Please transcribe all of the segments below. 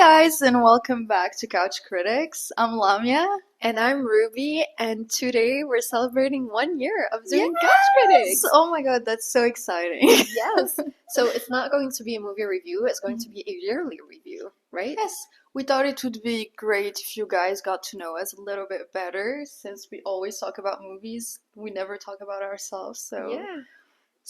guys, and welcome back to Couch Critics. I'm Lamia. And I'm Ruby, and today we're celebrating 1 year of doing Yes! Couch Critics. Oh my god, that's so exciting. Yes. So it's not going to be a movie review, it's going to be a yearly review, right? Yes, we thought it would be great if you guys got to know us a little bit better, since we always talk about movies. We never talk about ourselves, so Yeah.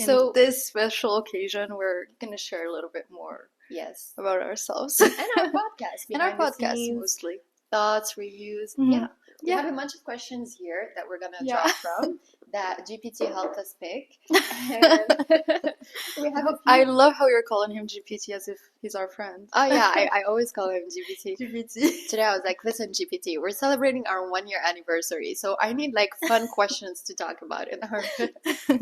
in this special occasion, we're gonna share a little bit more Yes. about ourselves. And our podcast. And our behind the podcast, scenes, mostly. Thoughts, reviews. Mhm. Yeah. We Yeah. have a bunch of questions here that we're going to Yeah. draw from that GPT helped us pick. And we have a few. I love how you're calling him GPT as if he's our friend. Oh, yeah. I always call him GPT. GPT. Today I was like, listen, GPT, we're celebrating our 1 year anniversary. So I need like fun questions to talk about in our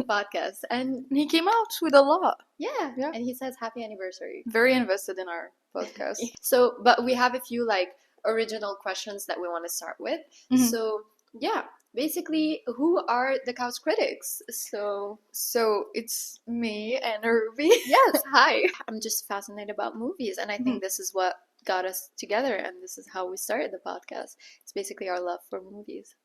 podcast. And He came out with a lot. yeah. Yeah. And he says happy anniversary. Very invested in our podcast. So, but we have a few like original questions that we want to start with. Mhm. So, yeah, basically, who are the Couch Critics? So, it's me and Ruby. yes, hi. I'm just fascinated about movies, and I think this is what got us together, and this is how we started the podcast. It's basically our love for movies.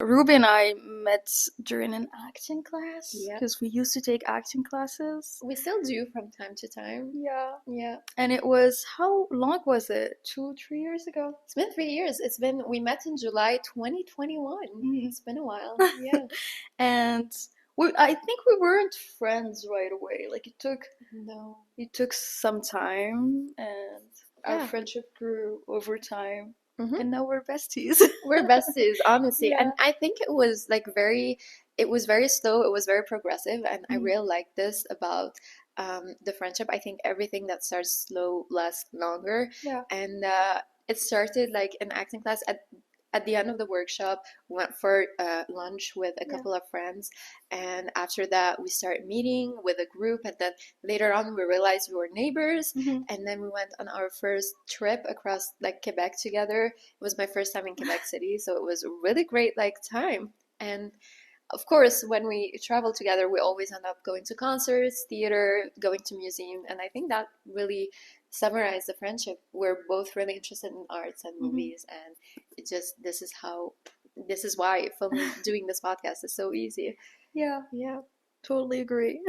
Ruby and I met during an acting class. Yeah. Because we used to take acting classes. We still do from time to time. Yeah. Yeah. And it was, how long was it? 2-3 years ago? It's been 3 years. We met in July 2021. Mhm. It's been a while. Yeah. And I think we weren't friends right away. Like it took some time, and our Yeah. friendship grew over time. Mhm. And now we're besties. We're besties, honestly. Yeah. And I think it was very slow, it was very progressive, and I really like this about the friendship. I think everything that starts slow lasts longer. Yeah. And it started like an acting class at the end of the workshop. We went for lunch with a couple of friends, and after that we started meeting with a group, and then later on we realized we were neighbors. Mhm. And then we went on our first trip across like Quebec together. It was my first time in Quebec City, so it was a really great like time. And of course, when we travel together, we always end up going to concerts, theater, going to museum, and I think that really summarized the friendship. We're both really interested in arts and movies, and this is why doing this podcast is so easy. Yeah. Yeah. Totally agree.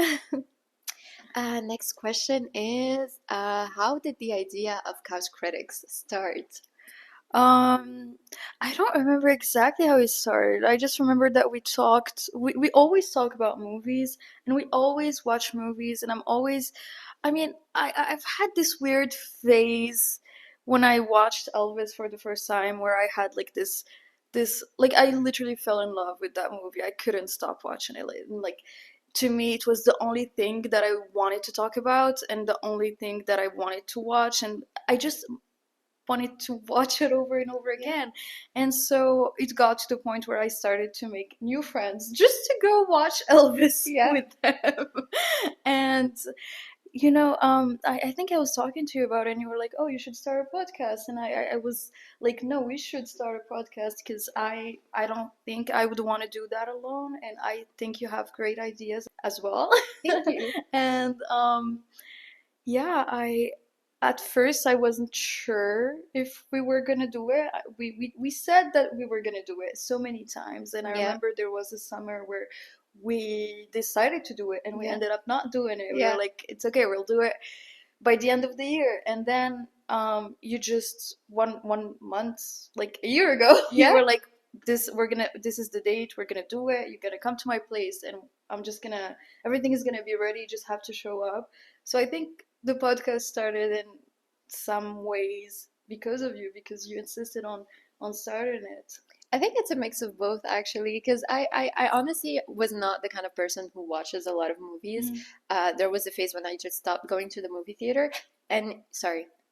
Next question is, how did the idea of Couch Critics start? I don't remember exactly how it started. I just remember that we always talk about movies, and we always watch movies, and I've had this weird phase when I watched Elvis for the first time where I had like this like I literally fell in love with that movie. I couldn't stop watching it. Like to me it was the only thing that I wanted to talk about and the only thing that I wanted to watch, and I just wanted to watch it over and over again. And so it got to the point where I started to make new friends just to go watch Elvis with them. And I think I was talking to you about it, and you were like, oh, you should start a podcast. And I was like, no, we should start a podcast, because I don't think I would want to do that alone, and I think you have great ideas as well. Thank you. And at first I wasn't sure if we were gonna do it. We said that we were gonna do it so many times, and I remember there was a summer where we decided to do it, and we ended up not doing it. We were like, it's okay, we'll do it by the end of the year. And then you just one month, like a year ago, you were like, this is the date, we're gonna do it, you're gonna come to my place, and everything is gonna be ready, you just have to show up. So I think the podcast started in some ways because of you, because you insisted on starting it. I think it's a mix of both, actually, because I honestly was not the kind of person who watches a lot of movies. There was a phase when I just stopped going to the movie theater,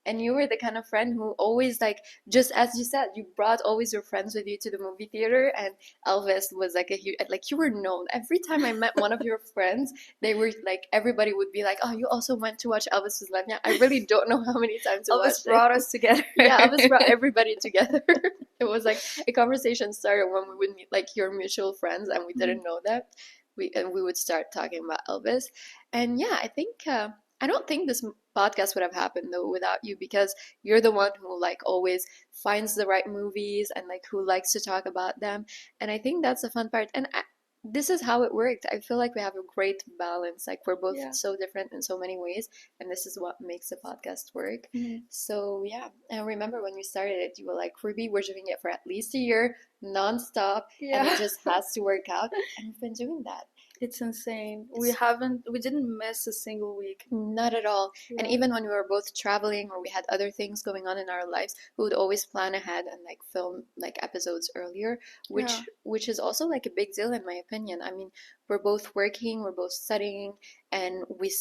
and you were the kind of friend who always, like, just as you said, you brought always your friends with you to the movie theater, and Elvis was like a huge, like, you were known. Every time I met one of your friends, they were like, everybody would be like, oh, you also went to watch Elvis with Lemia. I really don't know how many times Elvis brought us together. Yeah, Elvis brought everybody together. It was like a conversation started when we would meet like your mutual friends, and we didn't know that. We would start talking about Elvis. And yeah, I think I don't think this podcast would have happened though without you, because you're the one who like always finds the right movies and like who likes to talk about them. And I think that's the fun part. And this is how it worked. I feel like we have a great balance. Like we're both Yeah. so different in so many ways, and this is what makes the podcast work. Mhm. So yeah, I remember when you started it, you were like, Ruby, we're doing it for at least a year, nonstop, and it Yeah. just has to work out. And we've been doing that. It's insane. It's We didn't miss a single week. not at all. And Yeah. even when we were both traveling or we had other things going on in our lives, we would always plan ahead and like film like episodes earlier, Yeah. which is also like a big deal in my opinion. I mean, we're both working, we're both studying, and we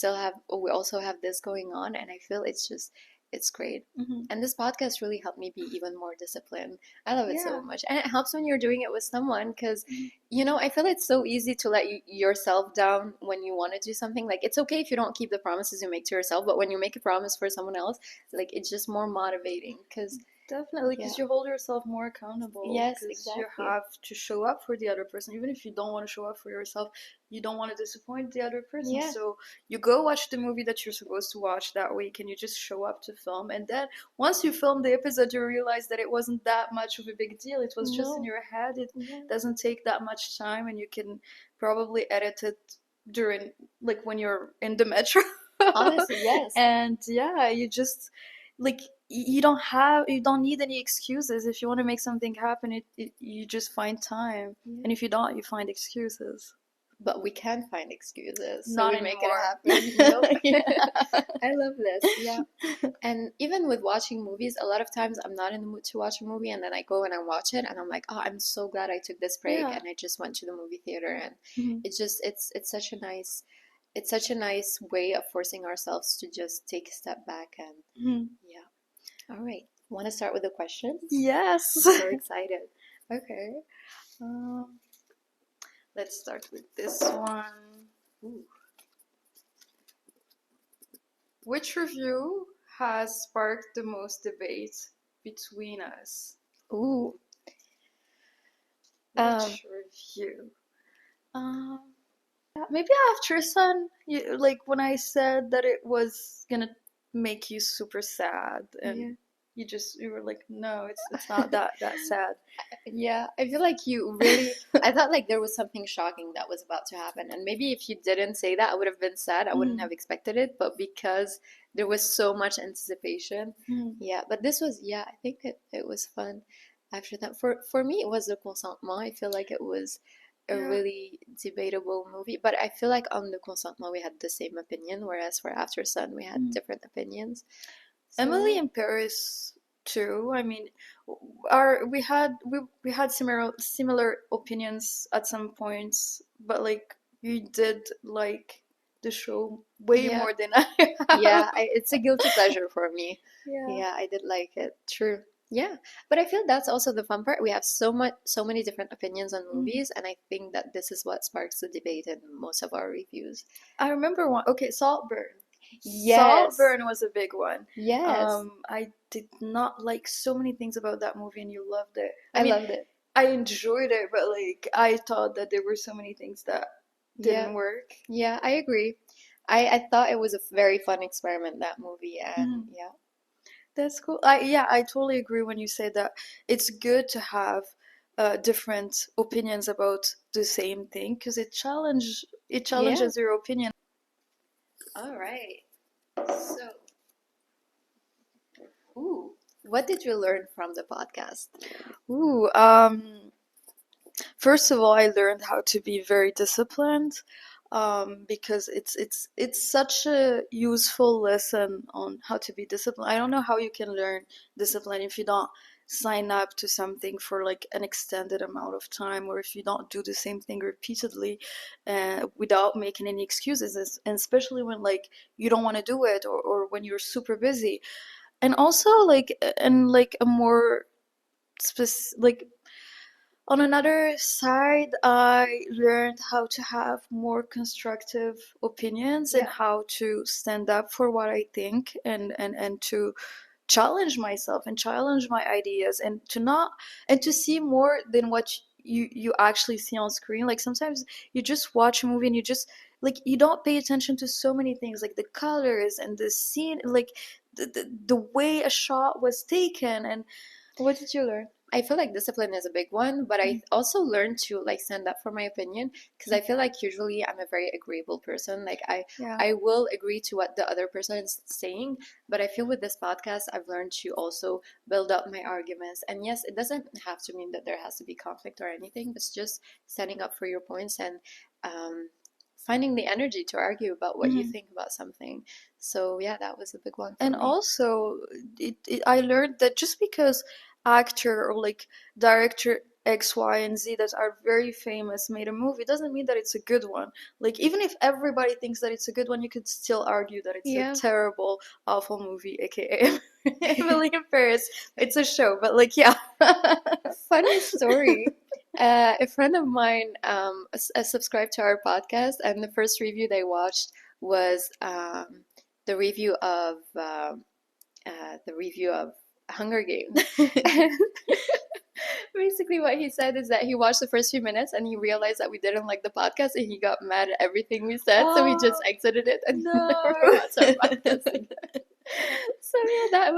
also have this going on, and I feel it's great. Hmm. And this podcast really helped me be even more disciplined. I love it so Yeah. much. And it helps when you're doing it with someone because Mhm. I feel it's so easy to let yourself down when you want to do something. Like, it's okay if you don't keep the promises you make to yourself, but when you make a promise for someone else, like, it's just more motivating. Because, Definitely, yeah. because you hold yourself more accountable. Yes, Because you exactly. have to show up for the other person, even if you don't want to show up for yourself. You don't want to disappoint the other person, Yeah. so you go watch the movie that you're supposed to watch that week, and you just show up to film. And then once you film the episode, you realize that it wasn't that much of a big deal. It was just in No. your head. It Yeah. doesn't take that much time, and you can probably edit it during, like, when you're in the metro. Honestly, yes. And yeah, you just, like, you don't need any excuses. If you want to make something happen, you just find time. Yeah. And if you don't, you find excuses. But we can find excuses, so Not we make it anymore. happen. Nope. Yeah. I love this. Yeah. And even with watching movies, a lot of times I'm not in the mood to watch a movie, and then I go and I watch it, and I'm like, oh, I'm so glad I took this break, Yeah. and I just went to the movie theater, and Mhm. it's such a nice way of forcing ourselves to just take a step back. And Mhm. yeah. All right. Want to start with the questions? Yes. I'm so excited. Okay. Um, let's start with this one. Ooh. Which review has sparked the most debate between us? Ooh. Which review? Yeah, maybe after Sun, like when I said that it was gonna make you super sad, and Yeah. you were like, no, it's not that sad. Yeah, I feel like you really. I thought like there was something shocking that was about to happen, and maybe if you didn't say that, I would have been sad. I wouldn't have expected it, but because there was so much anticipation, Mhm. yeah. But this was, yeah, I think it was fun. After that, for me, it was the consentement. I feel like it was a Yeah. really debatable movie, but I feel like on the consentement we had the same opinion, whereas for After Sun we had different opinions. So, Emily in Paris too. I mean, our we had similar opinions at some points, but like you did like the show way yeah. more than I have. Yeah, it's a guilty pleasure for me. Yeah. Yeah, I did like it. True. Yeah, but I feel that's also the fun part. We have so many different opinions on movies, and I think that this is what sparks the debate in most of our reviews. I remember one. Okay, Saltburn. Yes. Saltburn was a big one. Yes. I did not like so many things about that movie, and you loved it. I loved it. I enjoyed it, but like I thought that there were so many things that Yeah. didn't work. Yeah, I agree. I thought it was a very fun experiment, that movie, and yeah. That's cool. I totally agree when you say that it's good to have different opinions about the same thing, because it challenges your opinion. All right. So, ooh, what did you learn from the podcast? Ooh, first of all, I learned how to be very disciplined, because it's such a useful lesson on how to be disciplined. I don't know how you can learn discipline if you don't sign up to something for like an extended amount of time, or if you don't do the same thing repeatedly, without making any excuses, and especially when like you don't want to do it, or when you're super busy. And also like a more like, on another side, I learned how to have more constructive opinions, and Yeah. how to stand up for what I think, and to challenge myself and challenge my ideas, and to not and to see more than what you actually see on screen. Like sometimes you just watch a movie and you just like you don't pay attention to so many things, like the colors and the scene, like the way a shot was taken. And what did you learn? I feel like discipline is a big one, but I also learned to like stand up for my opinion because I feel like usually I'm a very agreeable person. Like Yeah. I will agree to what the other person is saying, but I feel with this podcast I've learned to also build up my arguments. And yes, it doesn't have to mean that there has to be conflict or anything. It's just standing up for your points and finding the energy to argue about what you Mhm. think about something. So yeah, that was a big one for And me. also, I learned that just because actor or like director X, Y, and Z that are very famous made a movie doesn't mean that it's a good one. Like, even if everybody thinks that it's a good one, you could still argue that it's a Yeah. terrible, awful movie, aka Emily in Paris. It's a show, but like, yeah. Funny story. A friend of mine subscribed to our podcast, and the first review they watched was the review of the review of Hunger Games. And basically, what he said is that he watched the first few minutes and he realized that we didn't like the podcast, and he got mad at everything we said, so he just exited it and he never No. watched our podcast again. So yeah,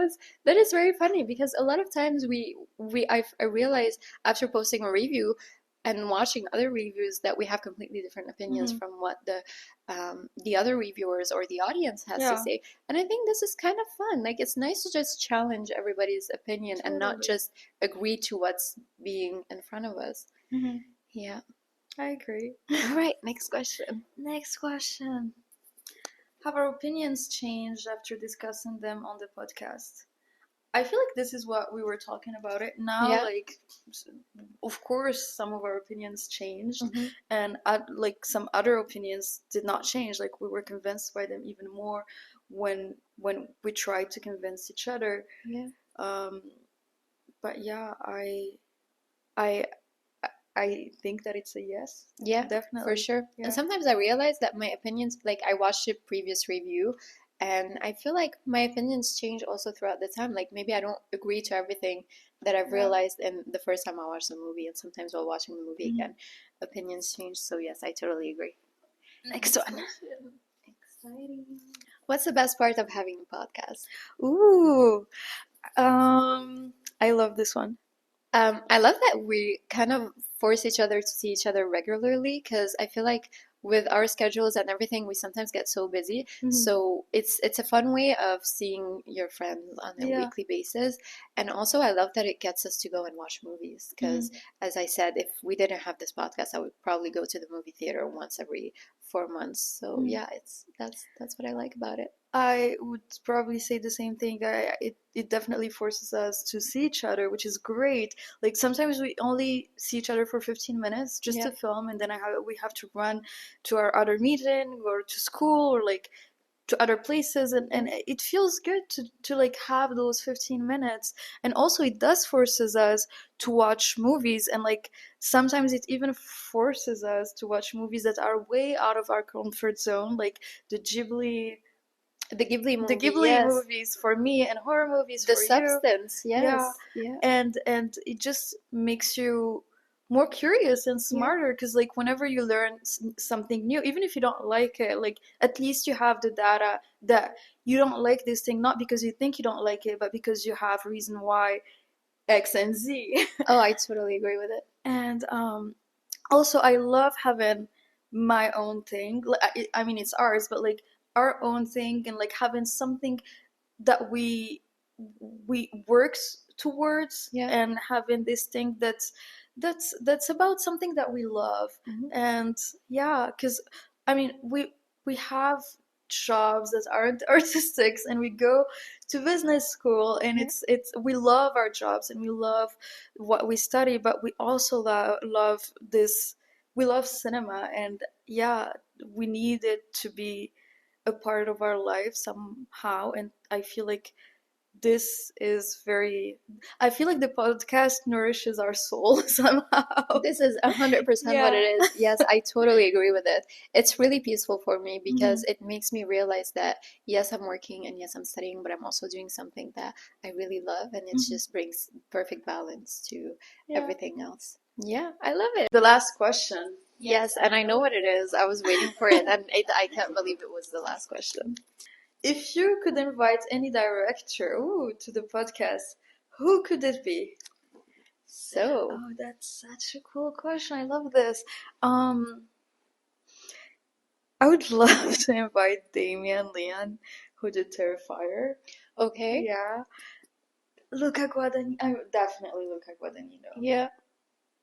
that is very funny because a lot of times I realized after posting a review and watching other reviews that we have completely different opinions Mhm. from what the other reviewers or the audience has to Yeah, say. And I think this is kind of fun. Like it's nice to just challenge everybody's opinion and not totally. just agree to what's being in front of us. Mhm. Yeah. I agree. All right, next question. Next question. Have our opinions changed after discussing them on the podcast? I feel like this is what we were talking about it now. Yeah. Like, of course, some of our opinions changed, Mm-hmm. and like some other opinions did not change. Like we were convinced by them even more when we tried to convince each other. Yeah. Um, but yeah, I I think that it's a yes. Yeah, for Definitely. sure. And Yeah. sometimes I realize that my opinions, like I watched a previous review and I feel like my opinions change also throughout the time. Like maybe I don't agree to everything that I've Yeah. realized in the first time I watched the movie, and sometimes while watching the movie Mhm. again, opinions change. So yes, I totally agree. Next one. Exciting. What's the best part of having a podcast? Ooh. I love this one. I love that we kind of force each other to see each other regularly because I feel like with our schedules and everything, we sometimes get so busy. Mhm. So it's a fun way of seeing your friends on a Yeah. weekly basis. And also, I love that it gets us to go and watch movies because, as I said, if we didn't have this podcast, I would probably go to the movie theater once every 4 months. So yeah, it's that's what I like about it. I would probably say the same thing. It definitely forces us to see each other, which is great. Like sometimes we only see each other for 15 minutes just Yeah. to film, and then we have to run to our other meeting or to school or like to other places, and it feels good to like have those 15 minutes. And also it does forces us to watch movies, and like sometimes it even forces us to watch movies that are way out of our comfort zone, like the Ghibli The Ghibli the movie, Ghibli yes. movies for me and horror movies The for you. Substance, Yeah. yes. Yeah. And it just makes you more curious and Yeah. smarter, because like whenever you learn something new, even if you don't like it, like at least you have the data that you don't like this thing, not because you think you don't like it, but because you have reason why X and Z. Oh, I totally agree with it. And also I love having my own thing. I mean it's ours, but like our own thing, and like having something that we works towards, Yeah. and having this thing that's about something that we love. And yeah, because I mean we have jobs that aren't artistic, and we go to business school, and Yeah. it's we love our jobs and we love what we study, but we also love this, we love cinema. And yeah, we need it to be a part of our life somehow. And I feel like this is very, I feel like the podcast nourishes our soul somehow. This is 100% what it Yeah. is. Yes, I totally agree with it. It's really peaceful for me because Mhm. it makes me realize that yes, I'm working and yes, I'm studying, but I'm also doing something that I really love, and it Mhm. just brings perfect balance to Yeah. everything else. Yeah, I love it. The last question. Yes, and I know what it is. I was waiting for it, and I can't believe it was the last question. If you could invite any director, to the podcast, who could it be? So, Oh, that's such a cool question. I love this. I would love to invite Damien Leon, who did Terrifier. okay. Yeah. Luca Guadagnino. Definitely Luca Guadagnino. Yeah.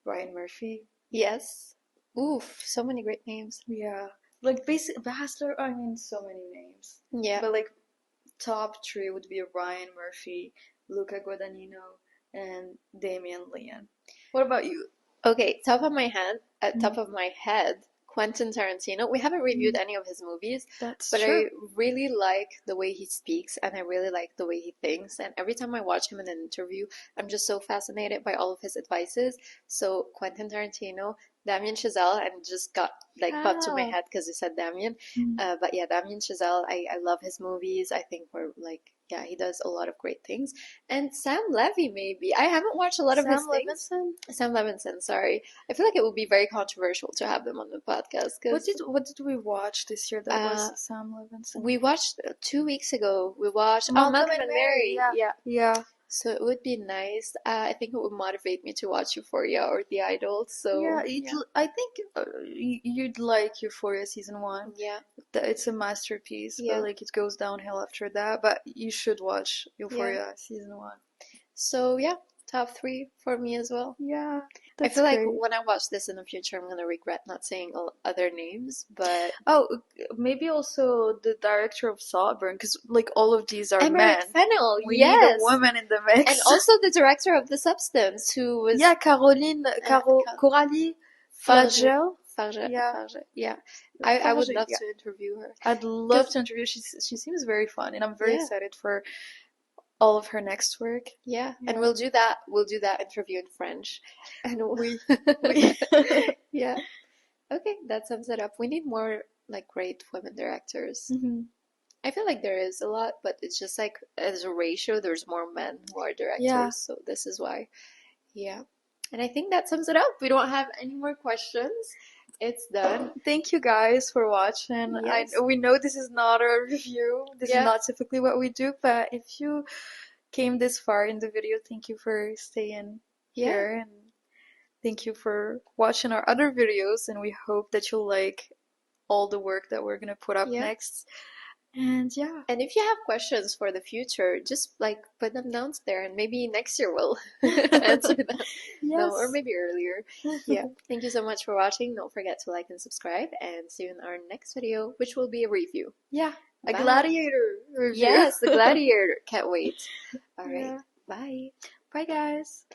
Ryan Murphy. Yes. Oof, so many great names. Yeah. Like basic Bachelor, I mean so many names. Yeah. But like top three would be Ryan Murphy, Luca Guadagnino, and Damien Leon. What about you? Okay, top of my head, Quentin Tarantino. We haven't reviewed any of his movies, That's but true. I really like the way he speaks and I really like the way he thinks. And every time I watch him in an interview, I'm just so fascinated by all of his advices. So Quentin Tarantino, Damien Chazelle, and just got like popped to my Wow. head because you said Damien. Mm. But yeah, Damien Chazelle, I love his movies. I think we're like, yeah, he does a lot of great things. And Sam Levy, maybe. I haven't watched a lot of his Sam things. Levinson? Sam Levinson, sorry. I feel like it would be very controversial to have them on the podcast What did we watch this year that was Sam Levinson? we watched 2 weeks ago. We watched Malcolm Malcolm and and Mary. Mary. Yeah. Yeah. Yeah. So it would be nice. I think it would motivate me to watch Euphoria or The Idol. So Yeah, yeah, I think you'd like Euphoria season one. yeah, It's a masterpiece, but yeah, like it goes downhill after that. But you should watch yeah. Euphoria season one. So yeah, top three for me as well. Yeah, I that's feel like great. when I watch this in the future, I'm gonna regret not saying other names, but Oh, maybe also the director of Saltburn, because like all of these are Emmerich men. Fennel, We need a yes. woman in the And mix. also the director of The Substance, who was Yeah, Coralie Farge. Flagel. Farge. Yeah, Farge. Yeah. I would Flagel. love Yeah, to interview her. I'd love to interview. She seems very fun, and I'm very Yeah. excited for all of her next work. Yeah. And Yeah. we'll do that. We'll do that interview in French. And We yeah. Okay, that sums it up. We need more like great women directors. hmm I feel like there is a lot, but it's just like as a ratio, there's more men who are directors. Yeah. So this is why. Yeah. And I think that sums it up. We don't have any more questions. It's done. Thank you guys for watching. Yes. We know this is not a review. This Yeah. is not typically what we do, but if you came this far in the video, thank you for staying Yeah. here, and thank you for watching our other videos, and we hope that you'll like all the work that we're gonna put up Yeah. next. And yeah. And if you have questions for the future, just like put them down there and maybe next year we'll answer them. Yes. No, or maybe earlier. Yeah. Thank you so much for watching. Don't forget to like and subscribe and see you in our next video, which will be a review. Yeah. A Bye. gladiator review. Yes, the gladiator. Can't wait. All right. Yeah. Bye. Bye guys.